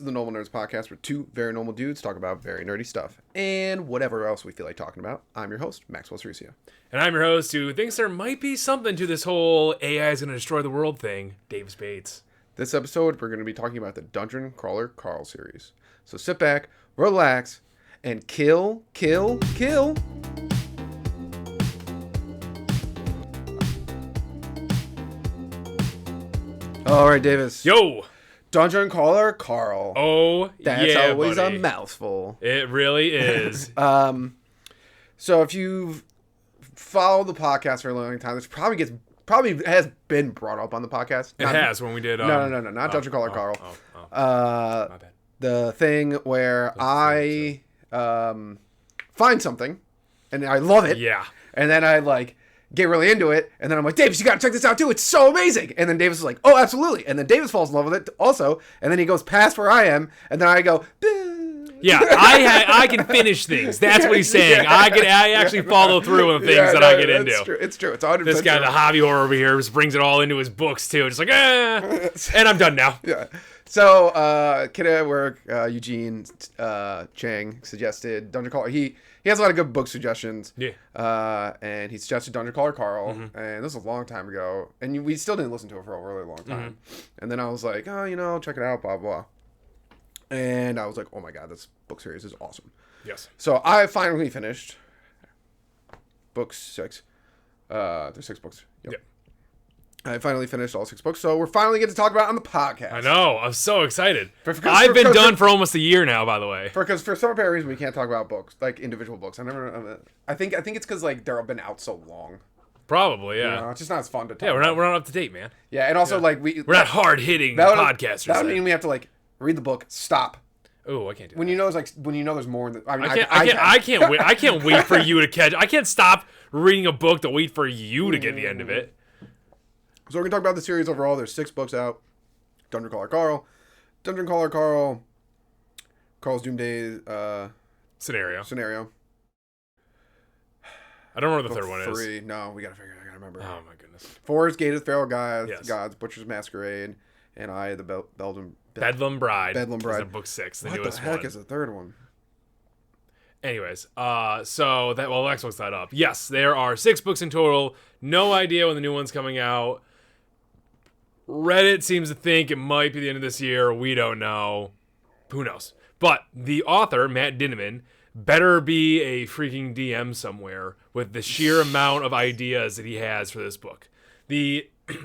This is the Normal Nerds podcast where two very normal dudes talk about very nerdy stuff and whatever else we feel like talking about. I'm your host, Maxwell Cerusio. And I'm your host who thinks there might be something to this whole AI is going to destroy the world thing, Dave Spades. This episode, we're going to be talking about the Dungeon Crawler Carl series. So sit back, relax, and kill. All right, Davis. Yo! Dungeon Crawler Carl. Oh, That's yeah, always buddy. a mouthful. It really is. So if you've followed the podcast for a long time, this probably has been brought up on the podcast. It has when we did... No, not Dungeon Crawler Carl. My bad. The thing where I find something, and I love it. Yeah. And then I get really into it, and then I'm like, Davis, you gotta check this out too. It's so amazing. And then Davis is like, oh, absolutely. And then Davis falls in love with it also, and then he goes past where I am, and then I go, Yeah, I can finish things. That's what he's saying. I actually follow through on the things that I get into. True. It's true. It's 100% This guy, true. the hobby horror over here, just brings it all into his books too. Just like, and I'm done now. Yeah. So, kid at work, Eugene Chang suggested Dungeon Crawler. He has a lot of good book suggestions. Yeah. And he suggested Dungeon Crawler Carl. Mm-hmm. And this was a long time ago. And we still didn't listen to it for a really long time. And then I was like, oh, check it out, blah, blah. And I was like, oh my God, this book series is awesome. Yes. So I finally finished book 6. There's 6 books. Yep. I finally finished all 6 books, so we're finally getting to talk about it on the podcast. I know. I'm so excited. I've been done for almost a year now, by the way. Because for some apparent reason we can't talk about books, like individual books. I think it's because they've been out so long. Probably, yeah. You know, it's just not as fun to talk. Yeah, we're about. not up to date, man. Yeah, and also we're not hard hitting podcasters. That would mean we have to read the book, stop. Oh, I can't do when that. you know there's more in the. I can't wait. I can't wait for you to catch. I can't stop reading a book to wait for you to get the end of it. So we're gonna talk about the series overall. There's 6 books out. Dungeon Crawler Carl, Carl's Doomsday Scenario. I don't know what the third one is. 3. No, we gotta remember. Oh my goodness. 4 is Gate of the Feral Gods, Yes. Butcher's Masquerade, and I the Bedlam Bride. Bedlam Bride. Is in book 6, the what newest the heck one. is the third one? Anyways, so that Lex looks that up. Yes, there are 6 books in total. No idea when the new one's coming out. Reddit seems to think it might be the end of this year. We don't know. Who knows? But the author, Matt Dinniman, better be a freaking DM somewhere with the sheer amount of ideas that he has for this book.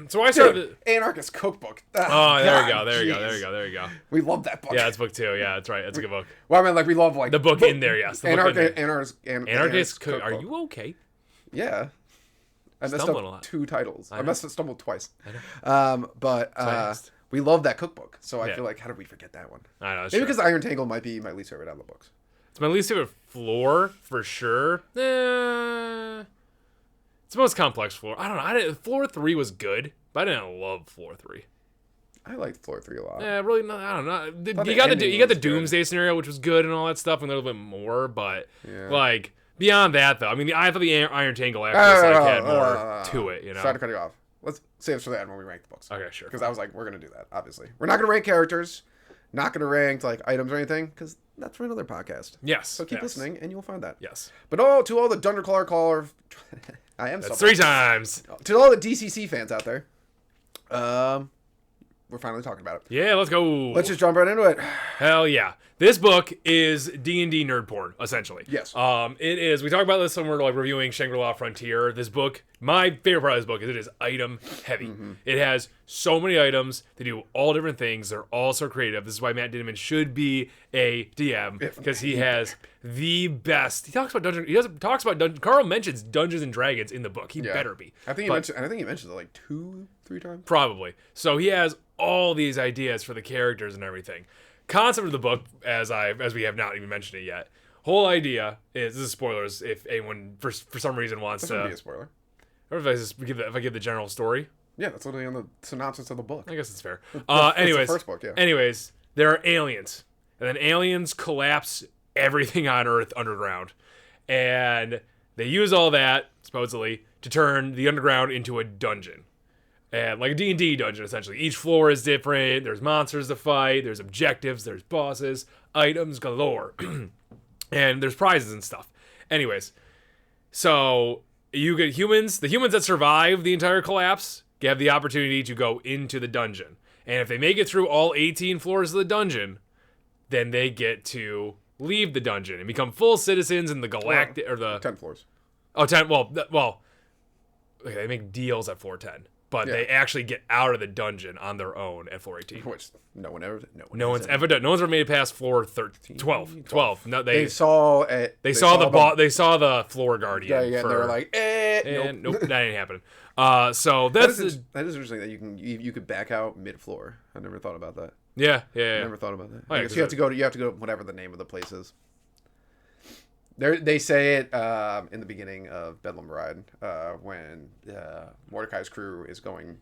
So I started Anarchist Cookbook. Oh, there you go. We love that book. Yeah, it's book 2. Yeah, that's right. That's a good book. Well, I mean, we love the book in there. Yes, the book in there. Anarchist Cookbook. Are Cookbook. you okay? Yeah. I messed Stumbling a up lot. 2 titles. I stumbled twice. I know. But we love that cookbook. So I Yeah. feel like, how did we forget that one? I know. Maybe because Iron Tangle might be my least favorite out of the books. It's my least favorite floor for sure. It's the most complex floor. I don't know. Floor 3 was good, but I didn't love floor 3. I liked floor 3 a lot. Yeah, really. No, I don't know. Thought You the got ending the was Doomsday scenario, which was good and all that stuff, and a little bit more. But Yeah. beyond that, though, I mean, I thought the Iron Tangle after this had more to it. You know. Sorry to cut you off. Let's save this for that when we rank the books. Okay, sure. Because I was like, we're going to do that, obviously. We're not going to rank characters, not going to rank items or anything, because that's for another podcast. Yes. So keep listening, and you'll find that. Yes. But to all the Dungeon Crawler I am That's 3 times. To all the DCC fans out there, we're finally talking about it. Yeah, let's go. Let's just jump right into it. Hell yeah. This book is D&D nerd porn, essentially. Yes. It is. We talk about this when we're reviewing Shangri-La Frontier. This book, my favorite part of this book is it is item heavy. It has so many items. They do all different things. They're all so creative. This is why Matt Dinniman should be a DM, because he has the best. He talks about Carl mentions Dungeons and Dragons in the book. He better be. I think he mentioned it 2-3 times. Probably. So he has all these ideas for the characters and everything. Concept of the book, as we have not even mentioned it yet. Whole idea is, this is spoilers if anyone for some reason wants This to. would be a spoiler. Or if I give the general story. Yeah, that's literally on the synopsis of the book. I guess it's fair. It's Anyways, the first book, yeah. Anyways, there are aliens, and then aliens collapse everything on Earth underground, and they use all that supposedly to turn the underground into a dungeon. And like a D&D dungeon, essentially. Each floor is different. There's monsters to fight. There's objectives. There's bosses. Items galore. And there's prizes and stuff. Anyways, so you get humans. The humans that survive the entire collapse have the opportunity to go into the dungeon. And if they make it through all 18 floors of the dungeon, then they get to leave the dungeon and become full citizens in the galactic... or the 10 floors. Oh, 10. Well, okay, they make deals at floor 10. But they actually get out of the dungeon on their own at floor 18. Which no one's ever done. No one's ever made it past floor 12. No, they saw the floor guardian. Yeah, and they were like, nope, that ain't happening. So that is interesting that you could back out mid floor. I never thought about that. Yeah. I never thought about that. Oh, I guess you have to go to whatever the name of the place is. They say it in the beginning of Bedlam Bride when Mordecai's crew is going.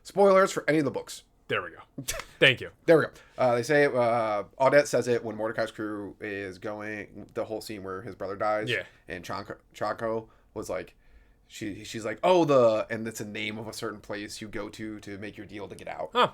Spoilers for any of the books. There we go. Thank you. There we go. They say it. Audette says it when Mordecai's crew is going. The whole scene where his brother dies. Yeah. And Chanko was like, she's like, and it's a name of a certain place you go to make your deal to get out. Huh,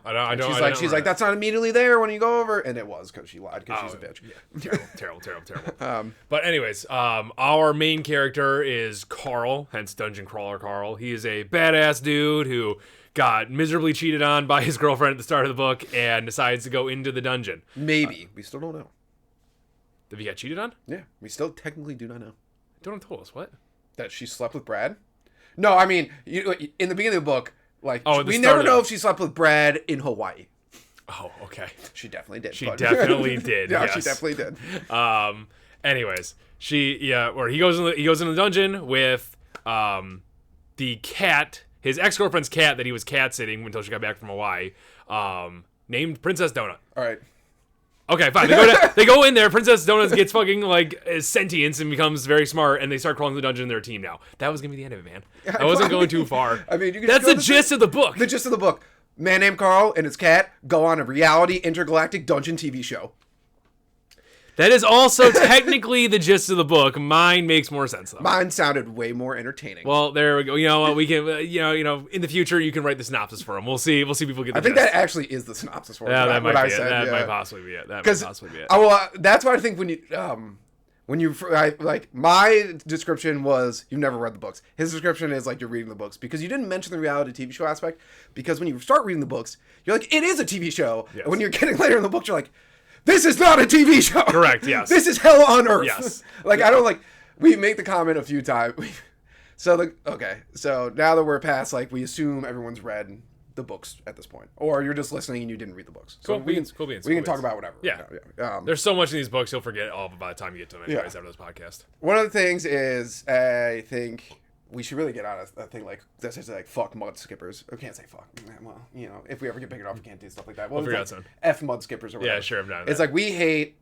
She's like, that's not immediately there when you go over, and it was because she lied because she's a bitch. Yeah. Terrible. But anyways, our main character is Carl, hence Dungeon Crawler Carl. He is a badass dude who got miserably cheated on by his girlfriend at the start of the book and decides to go into the dungeon. Maybe we still don't know. Did he get cheated on? Yeah, we still technically do not know. Don't have told us what. That she slept with Brad? No, I mean, in the beginning of the book, we never know if she slept with Brad in Hawaii. Oh, okay. She definitely did. She definitely did. Yeah, yes. She definitely did. Anyways, or he goes in the dungeon with the cat, his ex-girlfriend's cat that he was cat sitting until she got back from Hawaii, named Princess Donut. All right. Okay, fine. They go in there. Princess Donuts gets fucking sentience and becomes very smart, and they start crawling the dungeon. They're a team now. That was gonna be the end of it, man. I wasn't going too far. I mean, that's the gist of the book. The gist of the book: man named Carl and his cat go on a reality intergalactic dungeon TV show. That is also technically the gist of the book. Mine makes more sense though. Mine sounded way more entertaining. Well, there we go. You know what? We can, in the future, you can write the synopsis for them. We'll see. People get. I think that actually is the synopsis for it. Yeah, that might be it. That might possibly be it. That's why I think when you my description was you've never read the books. His description is like you're reading the books because you didn't mention the reality TV show aspect. Because when you start reading the books, you're like, it is a TV show. Yes. And when you're getting later in the books, you're like, this is not a TV show. Correct, yes. This is hell on earth. Yes. We make the comment a few times. So now that we're past, we assume everyone's read the books at this point. Or you're just listening and you didn't read the books. So we can talk about whatever. Yeah. There's so much in these books, you'll forget all by the time you get to them anyways after this podcast. One of the things is, I think we should really get on a thing that's just fuck mud skippers. I can't say fuck. Well, if we ever get big enough, we can't do stuff like that. We'll figure out soon. F mud skippers or whatever. Yeah, sure. I'm down with it's that. we hate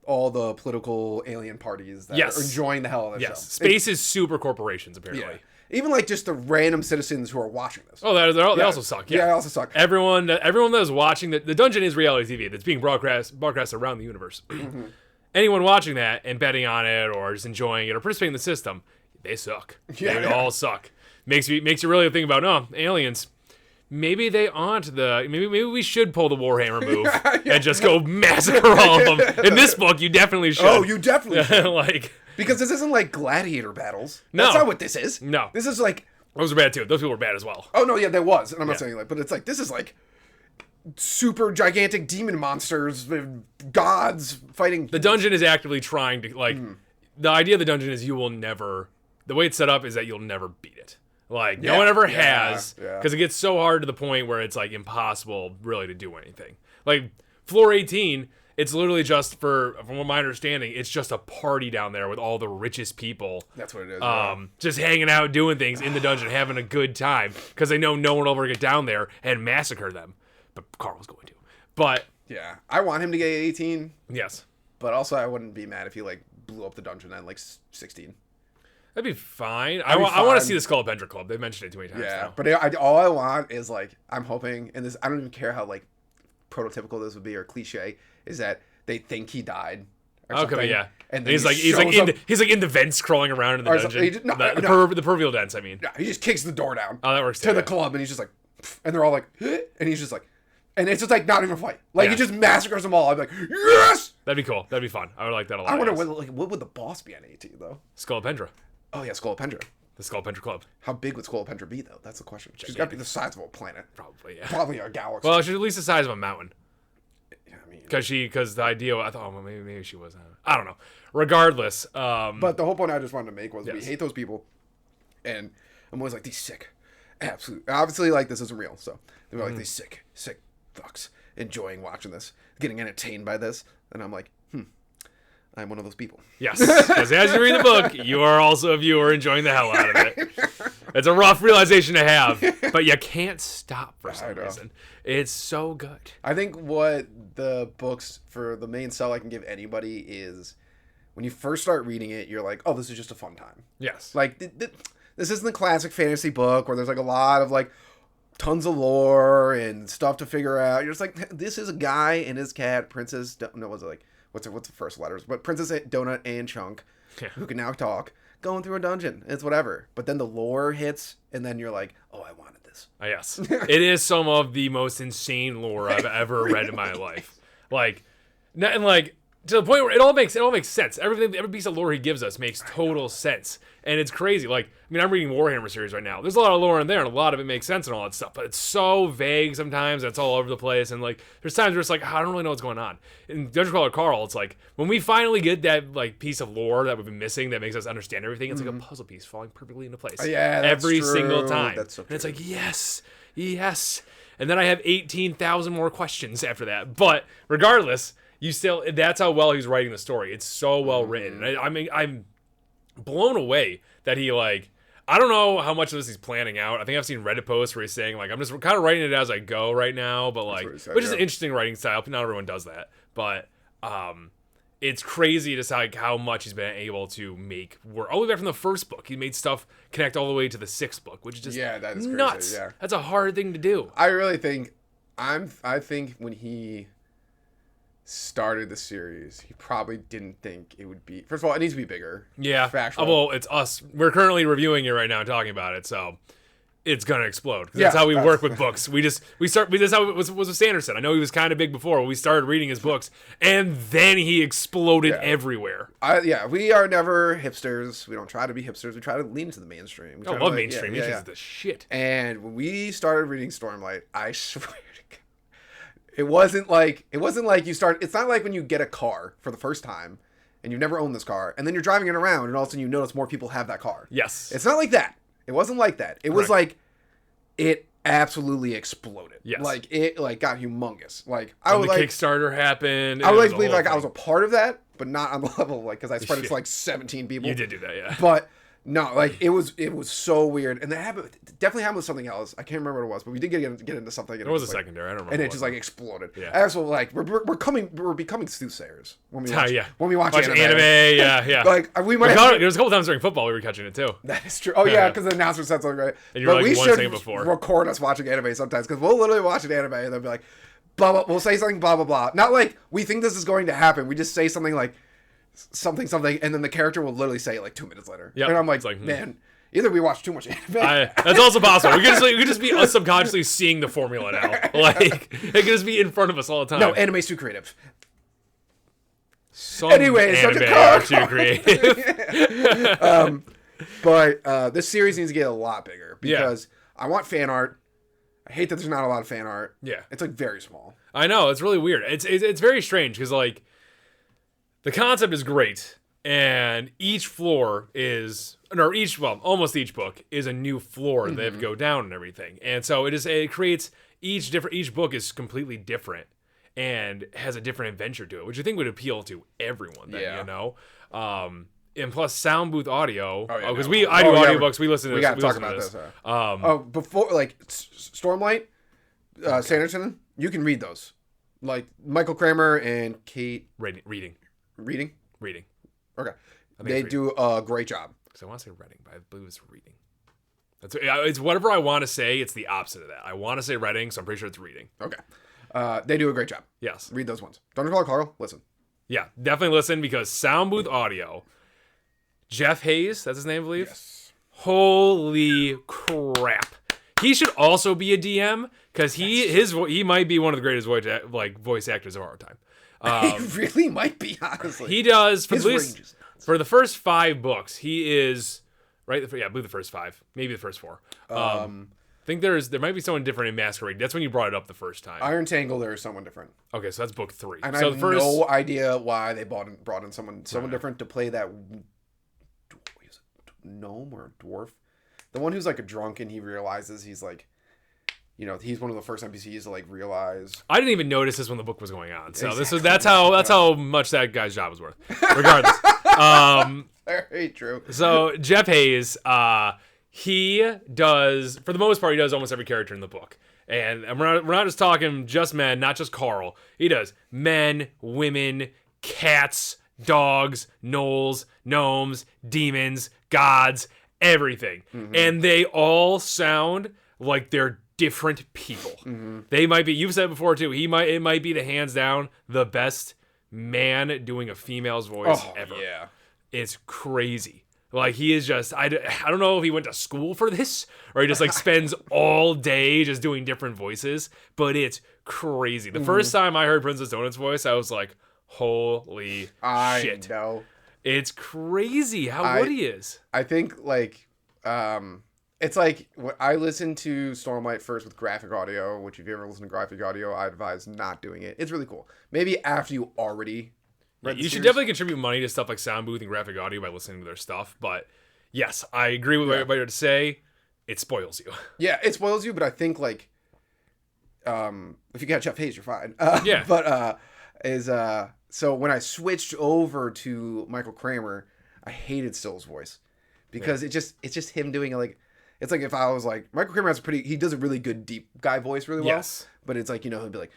all the political alien parties that are enjoying the hell of this show. Space is super corporations, apparently. Yeah. Even just the random citizens who are watching this. Oh, they also suck. Yeah, they also suck. Everyone that is watching the dungeon is reality TV that's being broadcast around the universe. Mm-hmm. Anyone watching that and betting on it or just enjoying it or participating in the system, they suck. They all suck. Makes you really think about aliens. Maybe they aren't maybe we should pull the Warhammer move and just go massacre all of them. In this book, you definitely should. Oh, you definitely should. Because this isn't like gladiator battles. No. That's not what this is. No. This is those are bad too. Those people were bad as well. Oh no, yeah, there was. And I'm not saying but it's this is super gigantic demon monsters, gods fighting. The dungeon is actively trying to the idea of the dungeon is you will never. The way it's set up is that you'll never beat it. No one ever has, because it gets so hard to the point where it's impossible really to do anything. Floor 18, it's literally just from what my understanding, it's just a party down there with all the richest people. That's what it is. Just hanging out, doing things in the dungeon, having a good time, because they know no one will ever get down there and massacre them. But Carl's going to. But yeah, I want him to get 18. Yes, but also I wouldn't be mad if he blew up the dungeon at 16. That'd be fine. I want to see the Skull Adventure Club. They've mentioned it too many times. Yeah, now. But all I want is I'm hoping, and this I don't even care how prototypical this would be or cliche, is that they think he died, or Okay, something. yeah. And then he's like in the vents crawling around in the Or dungeon. something. The proverbial dents, I mean. Yeah, he just kicks the door down. Oh, that works to too, the yeah. club, and he's just like, and they're all like, and he's just like, and it's just like not even a fight. Like he just massacres them all. I'm like, yes. That'd be cool. That'd be fun. I would like that a lot. I wonder what would the boss be on AT though? Scolopendra. Oh yeah, Scolopendra. The Scolopendra Club. How big would Scolopendra be though? That's the question. She's got to be the size of a planet. Probably, yeah. Probably a galaxy. Well, she's at least the size of a mountain. Yeah, I mean, Because the idea, I thought, well, maybe she was. I don't know. Regardless, but the whole point I just wanted to make was we Yes. hate those people, and I'm always like these sick, absolute. Obviously, like this isn't real, so they're like these sick fucks enjoying watching this, getting entertained by this, and I'm like, I'm one of those people. yes, because as you read the book, you are also a viewer enjoying the hell out of it. It's a rough realization to have, but you can't stop for some reason. It's so good. I think what the books for the main sell I can give anybody is when you first start reading it, you're like, oh, this is just a fun time. Yes. Like, this isn't the classic fantasy book where there's like a lot of like tons of lore and stuff to figure out. You're just like, this is a guy and his cat, Princess, no, was it like, what's the first letters? But Princess Donut and Chunk, who can now talk, going through a dungeon. It's whatever. But then the lore hits, and then you're like, oh, I wanted this. Yes. It is some of the most insane lore I've ever read in my life. Like, and like, to the point where it all makes sense. Every piece of lore he gives us makes total sense, and it's crazy. Like, I mean, I'm reading Warhammer series right now. There's a lot of lore in there, and a lot of it makes sense and all that stuff. But it's so vague sometimes, and it's all over the place. And like, there's times where it's like, I don't really know what's going on. In Dungeon Crawler Carl, it's like when we finally get that like piece of lore that we've been missing that makes us understand everything. It's like a puzzle piece falling perfectly into place. Yeah, that's every true. single time. That's so and it's true. like, yes. And then I have 18,000 more questions after that. But regardless. That's how well he's writing the story. It's so well written. I mean, I'm blown away that he like, I don't know how much of this he's planning out. I think I've seen Reddit posts where he's saying like, I'm just kind of writing it as I go right now, but like, which is an interesting writing style. Not everyone does that, but it's crazy to like how much he's been able to make work all the way back from the first book. He made stuff connect all the way to the sixth book, which is just that is nuts. Crazy, yeah. That's a hard thing to do. I really think I think when he started the series, he probably didn't think it would be. First of all, it needs to be bigger. Yeah. Factual. Well, it's us. We're currently reviewing it right now and talking about it, so it's gonna explode. Yeah, that's how we work with books. That's how it was with Sanderson. I know he was kind of big before when we started reading his books, and then he exploded everywhere. We are never hipsters. We don't try to be hipsters. We try to lean into the mainstream. I love mainstream. Mainstream is the shit. And when we started reading Stormlight, I swear to God, it wasn't like you start. It's not like when you get a car for the first time and you've never owned this car, and then you're driving it around, and all of a sudden you notice more people have that car. Yes. It's not like that. It wasn't like that. It was like it absolutely exploded. Yes. Like it got humongous. Like I would like Kickstarter happened. I would like to believe like I was a part of that, but not on the level of, like, because I spread it to like 17 people. You did do that, yeah. But no, like it was so weird, and that happened. Definitely happened with something else. I can't remember what it was, but we did get into something. It was a secondary. I don't remember. And it just like exploded. Yeah. Also, like we're becoming soothsayers when we watch anime. Yeah. Like we might. There's a couple times during football we were catching it too. That is true. Oh yeah, because the announcer said something right. And you're but like we one should second before. record us watching anime sometimes, because we'll literally watch an anime and they'll be like, blah blah. We'll say something blah blah blah. Not like we think this is going to happen. We just say something like something, and then the character will literally say it like 2 minutes later. Yep. And I'm like man. Either we watch too much anime. That's also possible. We could just be us subconsciously seeing the formula now. Like it could just be in front of us all the time. No, anime's too creative. Anyway, anime are too creative. But this series needs to get a lot bigger because I want fan art. I hate that there's not a lot of fan art. Yeah, it's like very small. I know, it's really weird. It's very strange because like the concept is great. And each floor almost each book is a new floor that they have to go down and everything. And so it creates each book is completely different and has a different adventure to it, which I think would appeal to everyone then, you know? And plus sound booth audio, because I do audiobooks, we listen to this. We got to talk about this. Before, like, Stormlight, Sanderson, you can read those. Like, Michael Kramer and Kate... Reading. Okay. They do a great job. So I want to say Reading, but I believe it's Reading. It's whatever I want to say. It's the opposite of that. I want to say Reading, so I'm pretty sure it's Reading. Okay. They do a great job. Yes. Read those ones. Dungeon Crawler Carl, listen. Yeah, definitely listen because Sound Booth Audio. Jeff Hayes, that's his name, I believe. Yes. Holy crap! He should also be a DM because he might be one of the greatest voice actors of our time. He really might be, honestly. He does for His at range least is nuts. for the first 5 books. He is right. Yeah, I believe the first 5, maybe the first 4. I think there might be someone different in Masquerade. That's when you brought it up the first time. Iron Tangle, there is someone different. Okay, so that's book 3. And so I have no idea why they brought in someone different to play that gnome or dwarf. The one who's like a drunk and he realizes he's like, he's one of the first NPCs to like realize. I didn't even notice this when the book was going on. So Exactly. that's how much that guy's job was worth. Regardless. Very true. So Jeff Hayes, he does, for the most part, he does almost every character in the book. And we're not just talking just men, not just Carl. He does men, women, cats, dogs, gnolls, gnomes, demons, gods, everything. Mm-hmm. And they all sound like they're different people. Mm-hmm. They might be, you've said before too, it might be the hands down the best man doing a female's voice ever. Yeah. It's crazy. Like he is just, I don't know if he went to school for this or he just like spends all day just doing different voices, but it's crazy. The first time I heard Princess Donut's voice, I was like, holy shit. I know. It's crazy how good he is. I think like, it's like when I listened to Stormlight first with graphic audio, which if you ever listen to graphic audio, I advise not doing it. It's really cool. Maybe after you already read the you should series. definitely contribute money to stuff like Sound Booth and graphic audio by listening to their stuff. But yes, I agree with what everybody would say. It spoils you. Yeah, it spoils you, but I think like, if you got Jeff Hayes, you're fine. Yeah. But so when I switched over to Michael Kramer, I hated Still's voice because it's just him doing like, it's like if I was like, Michael Kramer he does a really good deep guy voice really well. Yes. But it's like, he'll be like,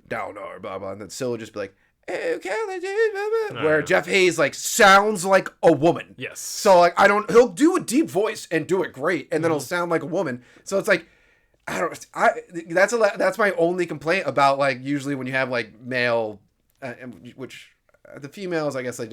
down or blah blah, and then Still would just be like, where Jeff Hayes like sounds like a woman. Yes. So like he'll do a deep voice and do it great, and then he'll sound like a woman. So it's like, that's my only complaint about like usually when you have like male, which the females I guess they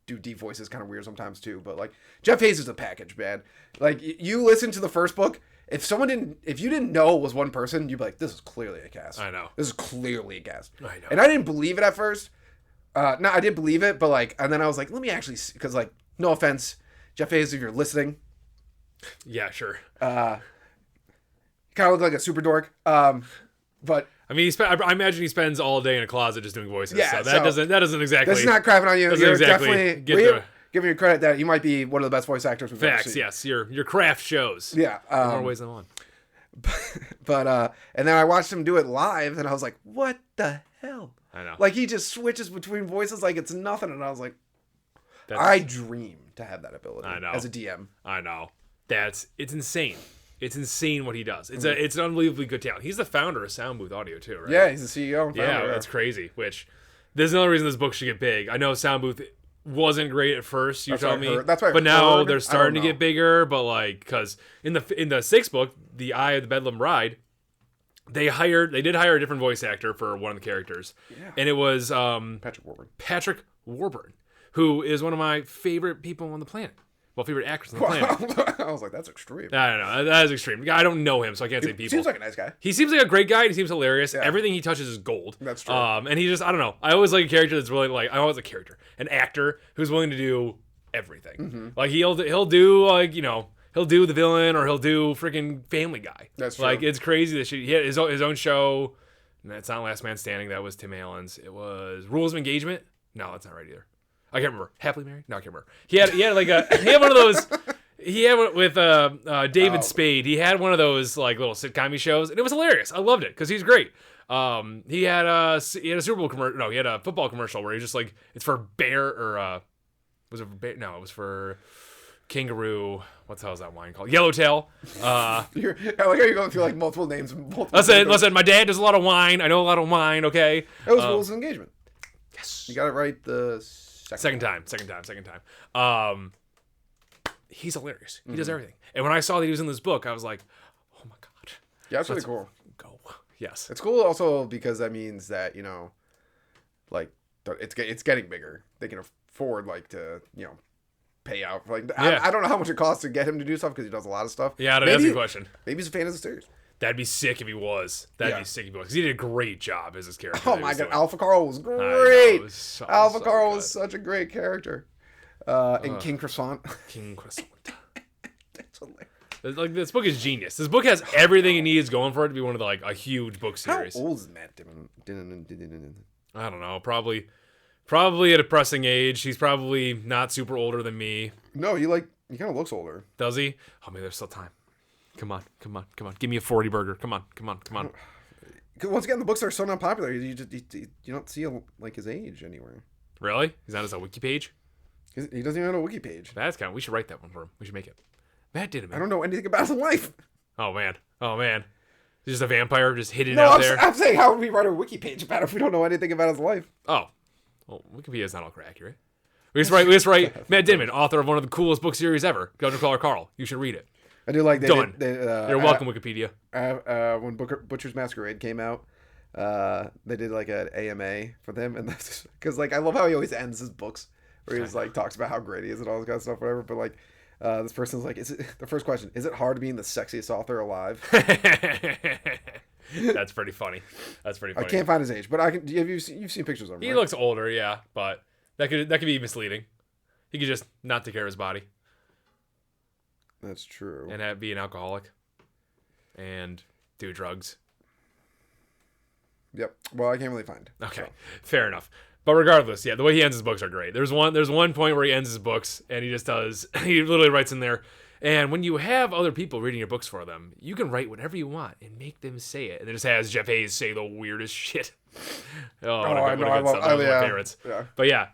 do deep voices kind of weird sometimes too. But like Jeff Hayes is a package, man. Like you listen to the first book. If you didn't know it was one person, you'd be like, this is clearly a cast. I know. This is clearly a cast. I know. And I didn't believe it at first. No, I did believe it, but like, and then I was like, let me actually, because like, no offense, Jeff Hayes, if you're listening. Yeah, sure. You kind of look like a super dork. But I mean, I imagine he spends all day in a closet just doing voices. Yeah, so that doesn't exactly. this is not crapping on you. Doesn't You're exactly definitely giving you credit that you might be one of the best voice actors we've ever facts. seen. Yes, your craft shows. Yeah. In more ways than one. But and then I watched him do it live, and I was like, what the hell? I know. Like he just switches between voices like it's nothing, and I was like, I dream to have that ability. I know. As a DM. I know. It's insane. It's insane what he does. It's an unbelievably good talent. He's the founder of Sound Booth Audio too, right? Yeah, he's the CEO and founder. Yeah, that's crazy. Which there's another reason this book should get big. I know Sound Booth wasn't great at first. You told me. That's right. But now they're starting to get bigger. But like, because in the sixth book, The Eye of the Bedlam Bride, they did hire a different voice actor for one of the characters, and it was Patrick Warburton, who is one of my favorite people on the planet. Well, favorite actors on the planet. I was like, that's extreme. I don't know. That is extreme. I don't know him, so I can't say people. Seems like a nice guy. He seems like a great guy. He seems hilarious. Yeah. Everything he touches is gold. That's true. And he just, I don't know. I always like a character that's willing, an actor who's willing to do everything. Mm-hmm. Like he'll do like, he'll do the villain or he'll do freaking Family Guy. That's true. Like it's crazy that he had his own show. And that's not Last Man Standing. That was Tim Allen's. It was Rules of Engagement. No, that's not right either. I can't remember. Happily Married? No, I can't remember. He had one of those. He had one with David Spade. He had one of those like little sitcom shows, and it was hilarious. I loved it because he's great. He had a Super Bowl commercial. No, he had a football commercial where he's just like, it's for bear or was it for bear? No, it was for kangaroo. What the hell is that wine called? Yellowtail. I like how you're going through like multiple names. Listen. My dad does a lot of wine. I know a lot of wine. Okay. It was Rules of Engagement. Yes. You got it right the second time. He's hilarious. He does everything. And when I saw that he was in this book, I was like, oh my God. Yeah, that's really cool. Go. Yes. It's cool also because that means that, like it's getting bigger. They can afford like to pay out for, like Yeah. I don't know how much it costs to get him to do stuff because he does a lot of stuff. Yeah, that's a good question. Maybe he's a fan of the series. That'd be sick if he was. That'd be sick if he was. Because he did a great job as his character. Oh my god, Alpha Carl was great. Know, was Alpha Carl was such a great character. And King Croissant. King Croissant. That's hilarious. Like, this book is genius. This book has everything it needs going for it to be one of the, like, a huge book series. How old is Matt Damon? I don't know. Probably a depressing age. He's probably not super older than me. No, he kind of looks older. Does he? Oh, maybe there's still time. Come on. Give me a 40 burger. Come on. Once again, the books are so not popular. You don't see like his age anywhere. Really? He's not as a wiki page? He doesn't even have a wiki page. That's kind of... We should write that one for him. We should make it. Matt did it, man. I don't know anything about his life. Oh, man. He's just a vampire just hidden No, out there. I'm saying, how would we write a wiki page about it if we don't know anything about his life? Oh. Well, Wikipedia's not all accurate. We just write Matt Damon, author of one of the coolest book series ever, Dungeon Crawler Carl. You should read it. I do like Done. You're welcome, Wikipedia. When Butcher's Masquerade came out, they did like an AMA for them, and that's because like I love how he always ends his books, where he's like talks about how great he is and all this kind of stuff, whatever. But like, this person's like, the first question, is it hard being the sexiest author alive? That's pretty funny. I can't find his age, but you've seen pictures of him. He right? looks older, yeah, but that could be misleading. He could just not take care of his body. That's true. And be an alcoholic. And do drugs. Yep. Well, I can't really find. Okay. So. Fair enough. But regardless, yeah, the way he ends his books are great. There's one point where he ends his books and he just does he literally writes in there, and when you have other people reading your books for them, you can write whatever you want and make them say it. And it just has Jeff Hayes say the weirdest shit. I know. That was one of my Yeah. favorites. Yeah. But yeah,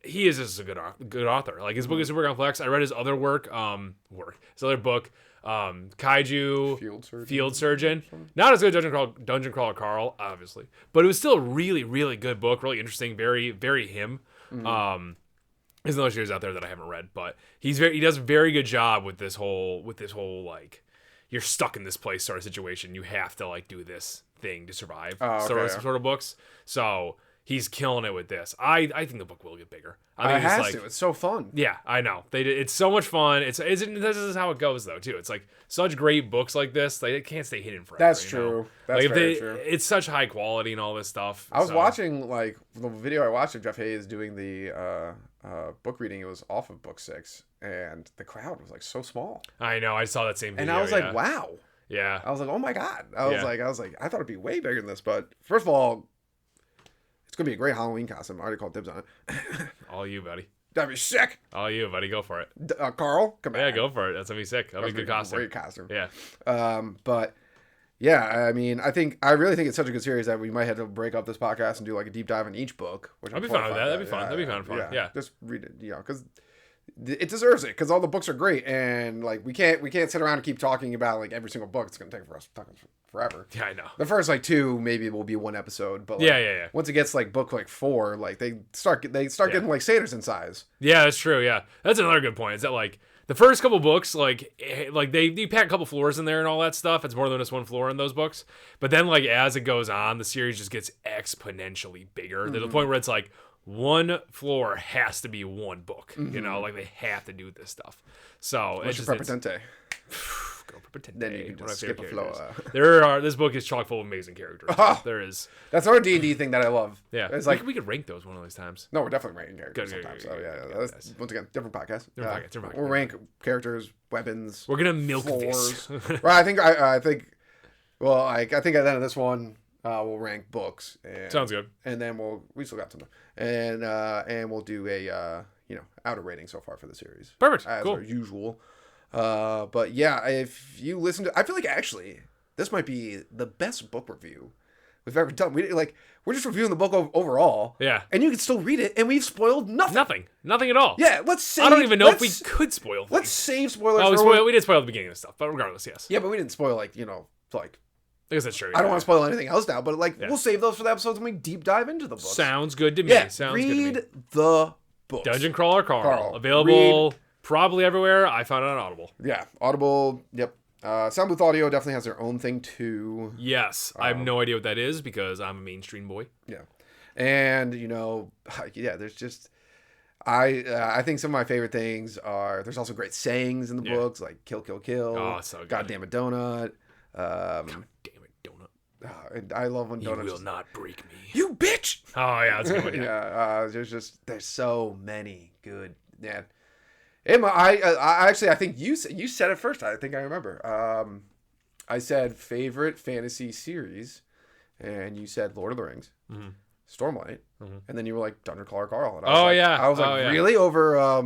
he is just a good author. Like, his book is super complex. I read his other his other book, Kaiju Field Surgeon. Not as good as Dungeon Crawler Carl, obviously, but it was still a really, really good book. Really interesting. Very, very him. Mm-hmm. There's another series out there that I haven't read, but he does a very good job with this whole like, you're stuck in this place sort of situation. You have to like do this thing to survive. Sort of books. So he's killing it with this. I think the book will get bigger. I think it has to. It's so fun. Yeah, I know. It's so much fun. This is how it goes though too. It's like such great books like this. Like, it can't stay hidden forever. That's true. That's very true. It's such high quality and all this stuff. I was watching like the video I watched of Jeff Hayes doing the book reading. It was off of book 6, and the crowd was like so small. I know. I saw that same video. And I was like, wow. Yeah. I was like, oh my god. I was like, I thought it'd be way bigger than this. But first of all, it's gonna be a great Halloween costume. I already called dibs on it. All you, buddy. That'd be sick. All you, buddy. Go for it. Carl, come on. Yeah, go for it. That's gonna be sick. That'll be a good costume. Great costume. Yeah. But yeah, I mean, I really think it's such a good series that we might have to break up this podcast and do like a deep dive in each book. Which I'd be fine with that. That'd be fun. That'd be kind of fun. Yeah. Just read it, because it deserves it. Because all the books are great, and like we can't sit around and keep talking about like every single book. It's gonna take for us talking forever. Yeah, I know. The first like 2 maybe will be one episode, but like, yeah. once it gets like book like 4, like they start getting like satyrs in size. Yeah, that's true. Yeah, that's another good point. Is that like the first couple books, like they pack a couple floors in there and all that stuff. It's more than just one floor in those books. But then like as it goes on, the series just gets exponentially bigger. To the point where it's like one floor has to be one book. You know, like they have to do this stuff. So What's your Prepotente? Then you can just skip a flow. This book is chock full of amazing characters. There is. That's our D&D thing that I love. Yeah, it's like we could rank those one of these times. No, we're definitely ranking characters Good, sometimes. good, That's, once again, different podcast. Different podcast. We'll rank characters, weapons. We're gonna milk floors. this. Right. I think. Well, I think at the end of this one, we'll rank books. And, Sounds good. And then we still got some, and we'll do a outer rating so far for the series. Perfect. As Cool. our usual. But yeah, if you listen to, I feel like actually this might be the best book review we've ever done. We're just reviewing the book overall. Yeah. And you can still read it, and we've spoiled nothing. Nothing at all. Yeah, let's save. I don't even know if we could spoil things. Let's save spoilers. We did spoil the beginning of stuff, but regardless, yes. Yeah, but we didn't spoil like. I guess that's true. I don't want to spoil anything else now, but we'll save those for the episodes when we deep dive into the books. Sounds good to me. Yeah, Sounds read good to me. the books. Dungeon Crawler Carl. Available probably everywhere. I found it on Audible. Yeah, Audible. Yep. Sound Booth Audio definitely has their own thing too. Yes, I have no idea what that is because I'm a mainstream boy. Yeah, and yeah, there's just I think some of my favorite things are there's also great sayings in the books like "kill, kill, kill." Oh, so good. God damn it, donut. God damn it, donut. And I love when You donuts. will not break me. You bitch. Oh yeah, that's a good one. Yeah, there's so many good. Yeah, Emma, I actually I think you said it first. I think I remember. I said favorite fantasy series, and you said Lord of the Rings, Stormlight, and then you were like Thunderclaw Carl. And I was like, really over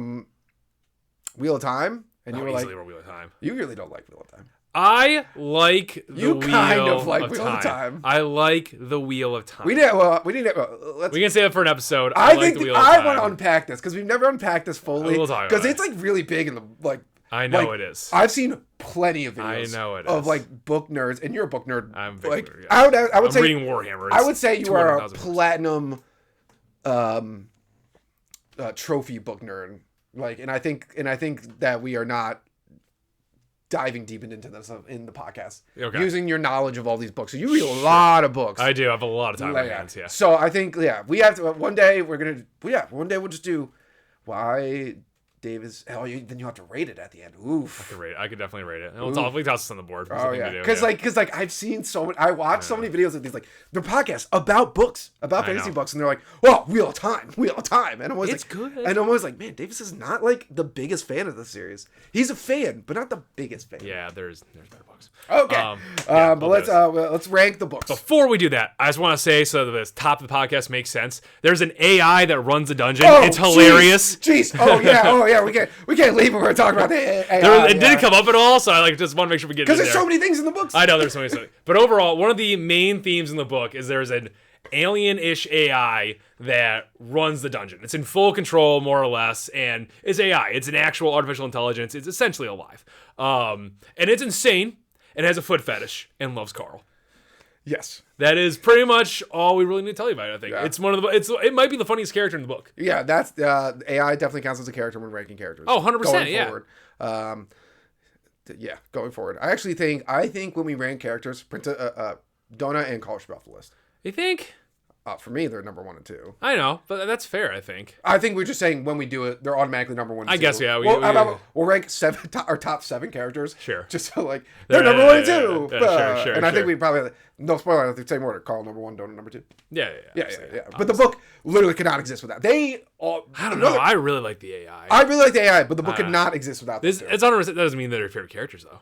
Wheel of Time, and you were like, Wheel of Time. You really don't like Wheel of Time. I like the You Wheel kind of like of Wheel of Time. I like the Wheel of Time. We can say that for an episode. I like think the Wheel of Time. I want to unpack this because we've never unpacked this fully. We'll talk because about it's like really big in the like. I know it is. I've seen plenty of videos. I know it of is. like book nerds, and you're a book nerd. I'm a big like nerd, yes. I would I'm say reading Warhammer. I would say you are a 200,000 platinum, trophy book nerd. Like, and I think that we are not diving deep into this in the podcast. Okay. Using your knowledge of all these books. So you read a lot of books. I do have a lot of time on my hands, yeah. So I think, we have to, one day we'll just do why Davis, then you have to rate it at the end. Oof. I could definitely rate it. And we'll toss this on the board. Oh yeah. Because like I've seen I watch so many videos of these, like, they're podcasts about books, about fantasy books, and they're like, well, Wheel of Time. And I'm always it's good. And I'm always like, man, Davis is not like the biggest fan of the series. He's a fan, but not the biggest fan. Yeah, there's better books. Okay. But let's rank the books. Before we do that, I just want to say, so that the top of the podcast makes sense, there's an AI that runs the dungeon. It's hilarious. Jeez. Oh yeah. We can't leave when we're talking about the AI. It didn't come up at all, so I just want to make sure we get it in there. Because there's so many things in the books. I know there's so many things. But overall, one of the main themes in the book is there's an alien-ish AI that runs the dungeon. It's in full control, more or less, and it's AI. It's an actual artificial intelligence. It's essentially alive. And it's insane, and has a foot fetish, and loves Carl. Yes. That is pretty much all we really need to tell you about it, I think. Yeah. It's one of the it might be the funniest character in the book. Yeah, that's AI definitely counts as a character when ranking characters. Oh, 100%, yeah. Forward. Going forward. I think when we rank characters, Donna and Carl should be off the list. You think? For me, they're number 1 and 2. I know, but that's fair, I think. I think we're just saying when we do it, they're automatically number 1 and 2. I guess, yeah. We'll rank our top 7 characters. Sure. Just so, like, they're number 1 and 2. Sure. And I think we probably, no spoiler, I think same order. Carl number 1, Donna number 2. Yeah. But the book literally could not exist without. I don't know. I really like the AI. I really like the AI, but the book could not exist without this. It's 100%. That doesn't mean they're your favorite characters, though.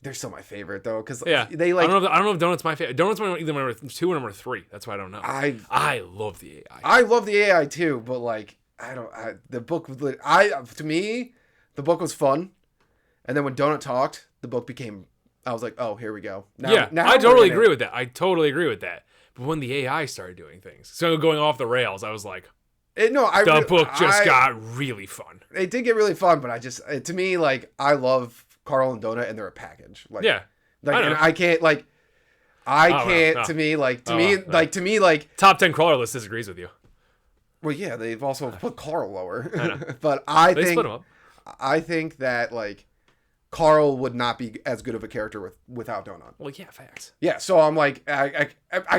They're still my favorite though, because they like. I don't know if Donut's my favorite. Donut's either number 2 or number 3. That's why I don't know. I love the AI. I love the AI too, but like the book was to me, the book was fun, and then when Donut talked, the book became. I was like, oh, here we go. Now I totally agree with that. But when the AI started doing things, so going off the rails, I was like, the book got really fun. It did get really fun, but to me, like, I love Carl and Donut, and they're a package. Like, yeah. And I can't, like, to me, top 10 crawler list disagrees with you. Well, yeah, they've also put Carl lower. But I think split him up. I think that, like, Carl would not be as good of a character without Donut. Well, yeah, facts. Yeah, so I'm like, I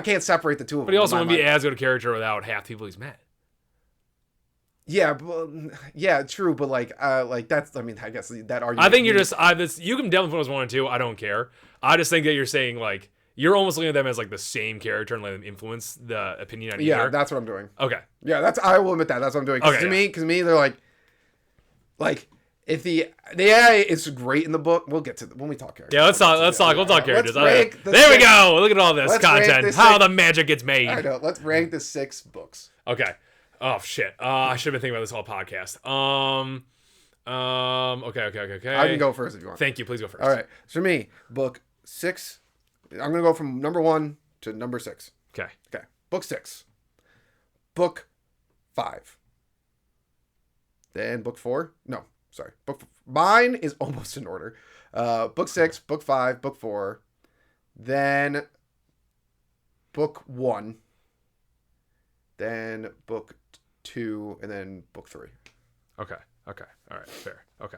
can't separate the two of them. But he also wouldn't be as good a character without half the people he's met. Yeah, true, but like that's. I mean, I guess that argument. I think you're just. You can definitely put us 1 and 2. I don't care. I just think that you're saying like you're almost looking at them as like the same character and letting them influence the opinion on either. Yeah, that's what I'm doing. Okay. Yeah, I will admit that. That's what I'm doing. Because to me, they're like if the AI is great in the book, we'll get to when we talk characters. Yeah, let's talk. We'll talk characters. There we go. Look at all this content. How the magic gets made. I know. Let's rank the 6 books. Okay. Oh shit! I should have been thinking about this whole podcast. Okay. I can go first if you want. Thank you. Please go first. All right. So for me, book 6. I'm gonna go from number 1 to number 6. Okay. Book 6. Book 5. Then book 4. No, sorry. Mine is almost in order. Book 6, book 5, book 4. Then book 1. Then book 2, and then book 3. Okay. All right. Fair. Okay.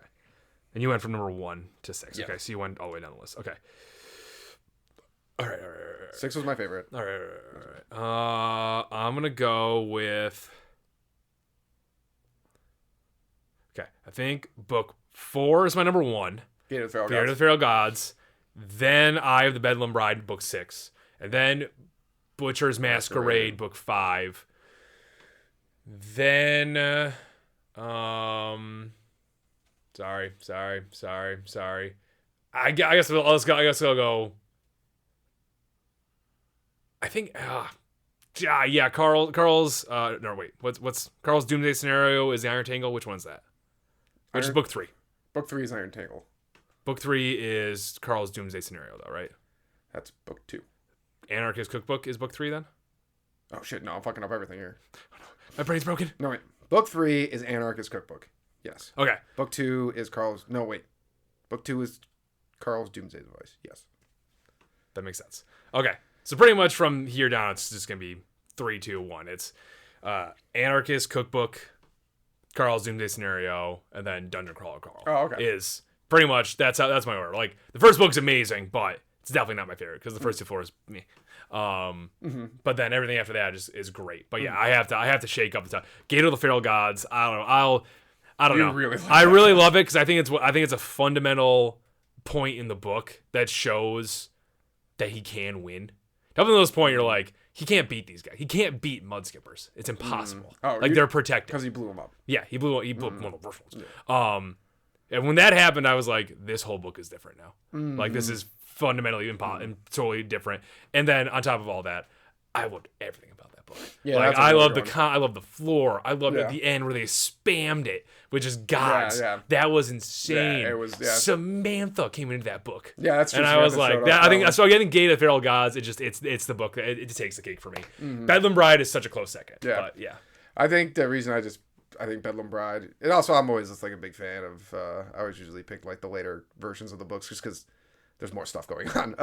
And you went from number 1 to 6. Yeah. Okay, so you went all the way down the list. Okay. All right. 6 was my favorite. All right. I'm gonna go with. Okay, I think book 4 is my number 1. Gate of the Feral Fear of Gods. the Feral Gods. Then Eye of the Bedlam Bride, book 6, and then Butcher's Masquerade, book 5. Then, sorry. I guess I'll go. I think, yeah. Carl's. No, wait. What's Carl's Doomsday Scenario? Is the Iron Tangle? Which one's that? Which is book 3? Book 3 is Iron Tangle. Book 3 is Carl's Doomsday Scenario, though, right? That's book 2. Anarchist Cookbook is book 3 then? Oh shit! No, I'm fucking up everything here. My brain's broken. No wait. Book 3 is Anarchist Cookbook. Yes. Okay. Book 2 is Carl's. No wait. Book 2 is Carl's Doomsday Device. Yes. That makes sense. Okay. So pretty much from here down, it's just going to be 3, 2, 1. It's Anarchist Cookbook, Carl's Doomsday Scenario, and then Dungeon Crawler Carl. Oh, okay. Is pretty much, that's my order. Like, the first book's amazing, but it's definitely not my favorite because the first 2 floors, me. But then everything after that is great. But yeah, I have to shake up the top. Gate of the Feral Gods. I don't know. I don't know. Really I really love it because I think it's a fundamental point in the book that shows that he can win. Up to this point, you're like, he can't beat these guys. He can't beat Mud Skippers. It's impossible. Oh, like they're protected because he blew him up. Yeah, he blew one of the first ones. And when that happened, I was like, this whole book is different now. Like this is fundamentally and totally different. And then on top of all that, I loved everything about that book. Yeah, like that's a I really love good the one. I love the floor. I loved at the end where they spammed it with just gods. Yeah. That was insane. Yeah, it was. Yeah. Samantha came into that book. Yeah, that's true. And I was like, I think so. Getting Gate of the Feral Gods, it's the book that it takes the cake for me. Bedlam Bride is such a close second. Yeah. But yeah. I think the reason I think Bedlam Bride, and also I'm always just like a big fan of. I always usually pick like the later versions of the books just because there's more stuff going on.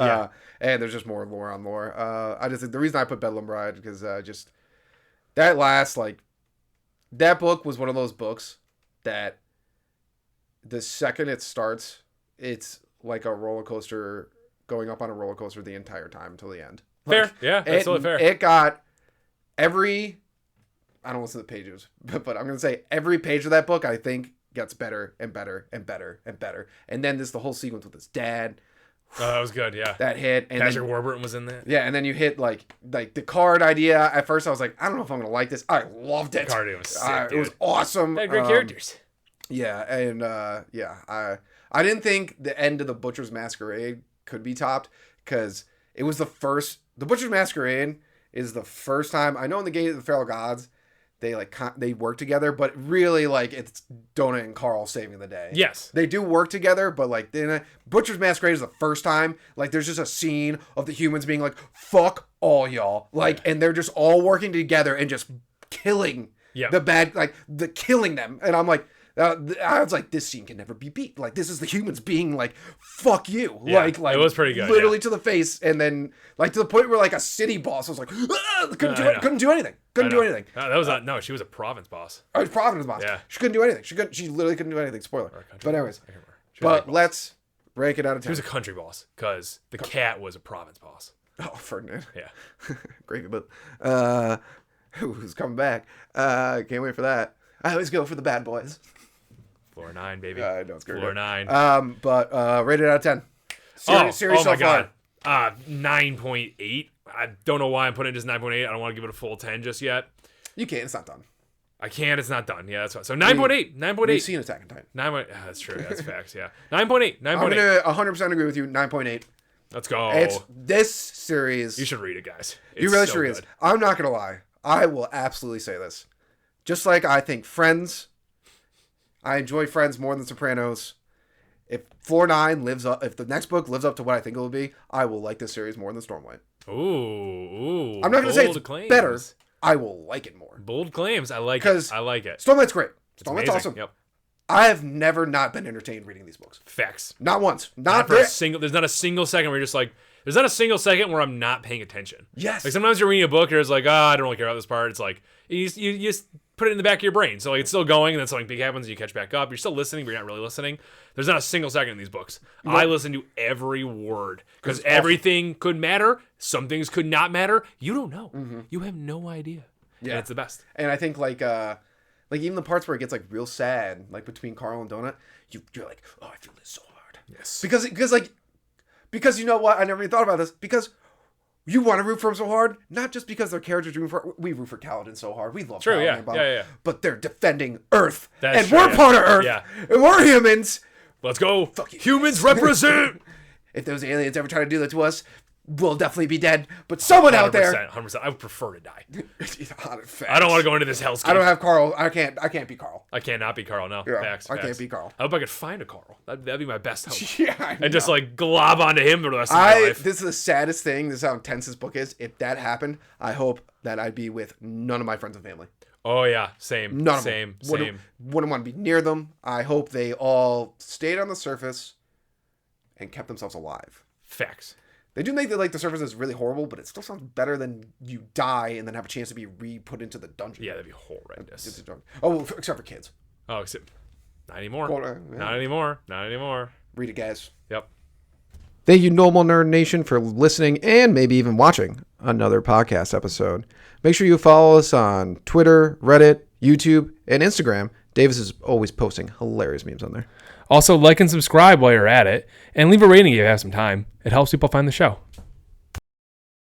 And there's just more lore on lore. I just think the reason I put Bedlam Bride because just that that book was one of those books that the second it starts, it's like a roller coaster going up on a roller coaster the entire time until the end. Fair. Yeah, that's totally fair. It got I don't listen to the pages, but I'm going to say every page of that book, I think, gets better and better and better and better. And then there's the whole sequence with his dad. Oh, that was good, yeah. That hit. And Patrick Warburton was in that. Yeah, and then you hit like the card idea. At first, I was like, I don't know if I'm going to like this. I loved it. The card idea was sick, dude. It was awesome. They had great characters. Yeah, and I didn't think the end of the Butcher's Masquerade could be topped because it was the Butcher's Masquerade is the first time, I know in the Gate of the Feral Gods, they work together, but really it's Donut and Carl saving the day. Yes. They do work together, but Butcher's Masquerade is the first time there's just a scene of the humans being like, fuck all y'all. And they're just all working together and just killing the bad, killing them. And I'm like, I was like, this scene can never be beat. This is the humans being fuck you. Yeah, it was pretty good. Literally to the face. And then to the point where a city boss was like, couldn't do anything. Couldn't do anything. That was not, no, she was a province boss. Oh, it's Providence boss. Yeah. She couldn't do anything. She literally couldn't do anything. Spoiler. But anyways. But let's break it out of 10. She was a country boss because the cat was a province boss. Oh, Ferdinand. Yeah. Gravy boat. Who's coming back? Can't wait for that. I always go for the bad boys. Floor 9, baby. I know it's great. Floor 9. But rated out of 10. Series oh so my far. God. 9.8. I don't know why I'm putting it just 9.8. I don't want to give it a full 10 just yet. You can't. It's not done. I can't. It's not done. Yeah, that's right. So 9.8. 9.8. We've seen Attack on Titan. That's true. That's facts. Yeah. 9.8. 9.8. I'm going to 100% agree with you. 9.8. Let's go. It's this series. You should read it, guys. You really should read it. I'm not going to lie. I will absolutely say this. Just like I think Friends, I enjoy Friends more than Sopranos. If Floor 9 lives up, if the next book lives up to what I think it will be, I will like this series more than Stormlight. Ooh. I'm not going to say it's claims. better. I will like it more. Bold claims. I like it. I like it. Stormlight's great. It's Stormlight's amazing. awesome. Yep. I have never not been entertained reading these books. Facts. Not once. Not for a single. There's not a single second where you're just like. There's not a single second where I'm not paying attention. Yes. Sometimes you're reading a book and it's like, I don't really care about this part. It's like you just put it in the back of your brain. So like it's still going, and then something big happens, and you catch back up. You're still listening, but you're not really listening. There's not a single second in these books. I listen to every word because everything could matter. Some things could not matter. You don't know. You have no idea. Yeah, and it's the best. And I think like even the parts where it gets like real sad, like between Carl and Donut, you're like, oh, I feel this so hard. Yes. Because you know what? I never even thought about this. Because you want to root for them so hard, not just because their characters root for. We root for Kaladin so hard. We love Kaladin. Yeah, yeah. But they're defending Earth, That's and true, we're part of Earth, and we're humans. Let's go. Humans represent. If those aliens ever try to do that to us, we'll definitely be dead. But someone out there, 100%. I would prefer to die. Facts. I don't want to go into this hellscape. I don't have Carl. I can't be Carl. I cannot be Carl. No, Yeah, facts. I can't be Carl. I hope I could find a Carl. That'd be my best hope. Yeah, and just like glob onto him for the rest of my life. This is the saddest thing. This is how intense this book is. If that happened, I hope that I'd be with none of my friends and family. Oh yeah, same. None of them. Same. Wouldn't want to be near them. I hope they all stayed on the surface and kept themselves alive. Facts. They do make the surface is really horrible, but it still sounds better than you die and then have a chance to be re-put into the dungeon. Yeah, that'd be horrendous. Oh, well, except for kids. Oh, except not anymore. Well, yeah. Not anymore. Not anymore. Read it, guys. Yep. Thank you, Normal Nerd Nation, for listening and maybe even watching another podcast episode. Make sure you follow us on Twitter, Reddit, YouTube, and Instagram. Davis is always posting hilarious memes on there. Also, like and subscribe while you're at it, and leave a rating if you have some time. It helps people find the show.